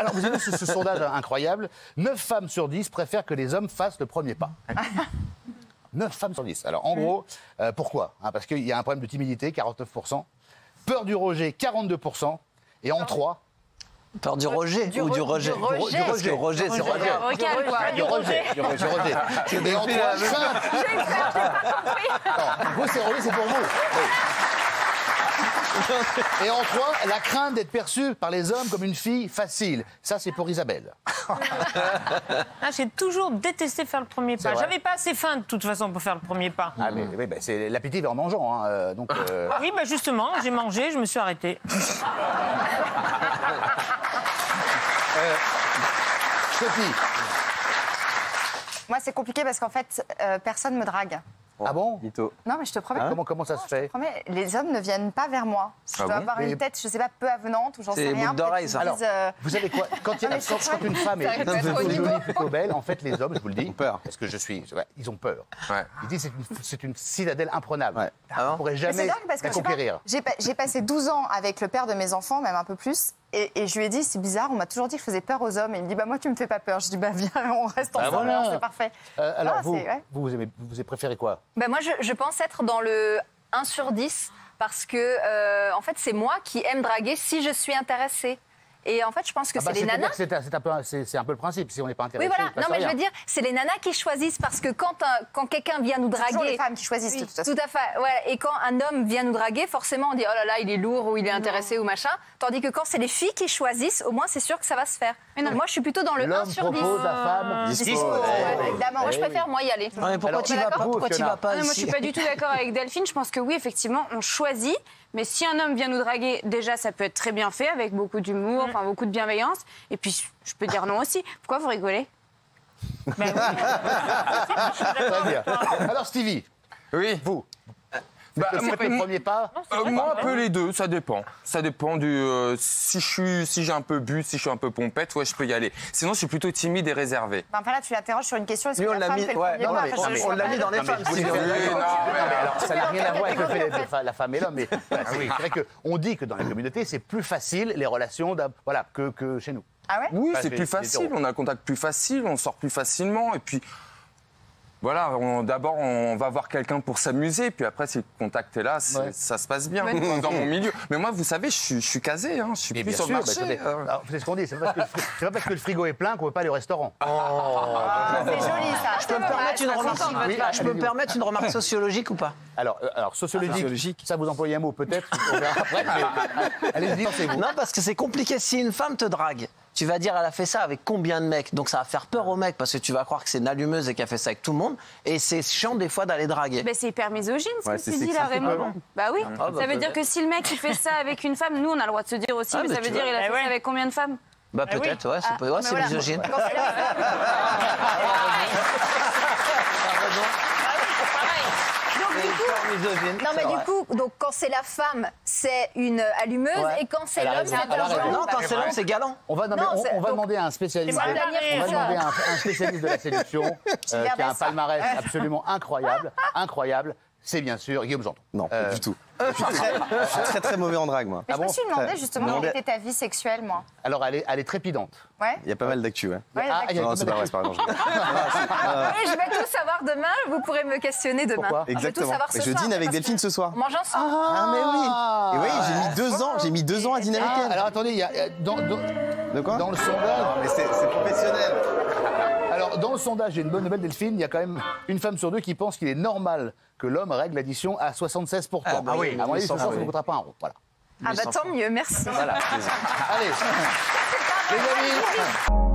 Alors, vous avez vu ce sondage incroyable. 9 femmes sur 10 préfèrent que les hommes fassent le premier pas. 9 femmes sur 10. Alors, en gros, pourquoi? Parce qu'il y a un problème de timidité, 49%. Peur du rejet, 42%. Et en 3... Peur du rejet ou du rejet? Du rejet. Parce que rejet, c'est rejet. Du rejet. Et en 3, vous, c'est rejet, c'est pour vous. Oui. Et en 3, la crainte d'être perçue par les hommes comme une fille facile. Ça, c'est pour Isabelle. J'ai toujours détesté faire le premier pas. vrai. J'avais pas assez faim de toute façon pour faire le premier pas. Ah, mais oui, c'est l'appétit va en mangeant. Hein, donc, Oui, justement, j'ai mangé, je me suis arrêtée. Sophie. Moi, c'est compliqué parce qu'en fait, personne me drague. Ah bon? Non, mais je te promets. Comment ça se fait? Je te promets, les hommes ne viennent pas vers moi. Je dois avoir une tête, je sais pas, peu avenante ou j'en sais rien. boucles d'oreilles, ça. Alors, vous savez quoi? Quand une femme est plutôt jolie, plutôt belle, en fait, les hommes, je vous le dis, parce que ils ont peur. Ouais. Ils disent c'est une citadelle imprenable. Ouais. On ne pourrait Mais jamais c'est dingue parce que la je sais pas, conquérir. j'ai passé 12 ans avec le père de mes enfants, même un peu plus, et je lui ai dit, c'est bizarre, on m'a toujours dit que je faisais peur aux hommes. Et il me dit, moi, tu me fais pas peur. Je dis, viens, on reste ensemble, voilà. c'est parfait. Alors, Ah, vous avez préféré quoi? Moi, je pense être dans le 1 sur 10 parce que, en fait, c'est moi qui aime draguer si je suis intéressée. Et en fait, je pense que c'est les nanas. C'est un peu le principe. Si on n'est pas intéressé. Oui, voilà. il passe Non, mais rien. je veux dire, c'est les nanas qui choisissent parce que quand quelqu'un vient nous C'est toujours draguer. les femmes qui choisissent, de toute façon. Tout à fait. Ouais. Et quand un homme vient nous draguer, forcément, on dit oh là là, il est lourd ou il est intéressé ou machin. Tandis que quand c'est les filles qui choisissent, au moins, c'est sûr que ça va se faire. Donc, moi, je suis plutôt dans le 1 L'homme sur 10. propose, la femme Dispo, évidemment. Moi, je préfère, moi, y aller. Non, mais pourquoi Alors, tu vas pas? vous, Pourquoi tu Fiona vas pas Moi, je ici? suis pas du tout d'accord avec Delphine. Je pense que oui, effectivement, on choisit. Mais si un homme vient nous draguer, déjà, ça peut être très bien fait, avec beaucoup d'humour, enfin beaucoup de bienveillance. Et puis, je peux dire non aussi. Pourquoi vous rigolez? Très bien. Alors, Stevie, Oui. vous faites le premier pas? Moi, un peu les deux, ça dépend. Ça dépend du. Si j'ai un peu bu, si je suis un peu pompette, ouais, je peux y aller. Sinon, je suis plutôt timide et réservé. Enfin, là, tu l'interroges sur une question. Est-ce Lui, que on la l'a femme mis. fait le Ouais, premier non, pas? mais Enfin, je on l'a mis dans les femmes. Oui, si. non, mais alors, ça n'a rien à voir avec le fait la femme et l'homme. Mais voilà, c'est vrai qu'on dit que dans la communauté, c'est plus facile les relations que chez nous. Ah ouais? Oui, Bah, c'est plus facile. On a un contact plus facile, on sort plus facilement. Et puis, voilà, d'abord, on va voir quelqu'un pour s'amuser. Puis après, si le contact est là, ça se passe bien dans mon milieu. Mais moi, vous savez, je suis casé. Hein, je suis Mais plus bien sur le sûr, marché. alors, c'est ce qu'on dit. C'est pas parce que le frigo est plein qu'on ne peut pas aller au restaurant. Ah, c'est joli, ça. Je peux me permettre une remarque. Oui, Je peux me permettre une remarque sociologique ou pas? Alors, sociologique, ça vous employez un mot peut-être. On verra après, mais allez-y, c'est vous. Non, parce que c'est compliqué. Si une femme te drague, tu vas dire elle a fait ça avec combien de mecs? Donc ça va faire peur aux mecs parce que tu vas croire que c'est une allumeuse et qu'elle fait ça avec tout le monde. Et c'est chiant des fois d'aller draguer. Ben, c'est hyper misogyne ce Ouais, que c'est tu dis sexiste là, un peu, Raymond. non Bah oui. bah, Ça veut dire que si le mec il fait ça avec une femme, nous on a le droit de se dire aussi, Ah, mais mais ça veut tu dire vois. il a fait ouais. ça avec combien de femmes? Bah peut-être, ouais, c'est voilà. misogyne. Quand c'est la femme- Misogyne, Non, mais c'est du vrai. coup, donc, quand c'est la femme, c'est une allumeuse. Ouais. Et quand c'est Elle a l'homme, raison, c'est elle a un raison. dangereux. Non, quand c'est l'homme, c'est galant. On va, Non, c'est- on va donc- demander à un spécialiste. C'est moi, Daniel, On va c'est ça. demander à un spécialiste de la séduction qui a un Bessa. palmarès absolument incroyable. C'est bien sûr Guillaume Janton. Non, pas du tout. Je suis très mauvais en drague, moi. Mais je me suis demandé justement Non. quelle était ta vie sexuelle, moi. Alors elle est trépidante. Ouais. Il y a pas mal d'actu, ouais. Ouais, il y a Non, c'est pas vrai, c'est pas vrai. non, Et je vais tout savoir demain. Vous pourrez me questionner demain. Pourquoi Je vais tout Exactement. savoir Mais ce je soir, dîne avec parce Delphine que ce soir. On mange ensemble. Ah, mais oui. Et oui, j'ai mis 2 ans à dîner avec elle. Alors attendez, il y a, De quoi dans le sondage. Mais c'est professionnel. Alors, dans le sondage, j'ai une bonne nouvelle, Delphine. Il y a quand même une femme sur 2 qui pense qu'il est normal que l'homme règle l'addition à 76%. Ah bah oui, à mon avis, il ce s'en soir, fout. ça ne coûtera pas un rond. Voilà. Ah bah tant mieux, merci. Allez, les amis.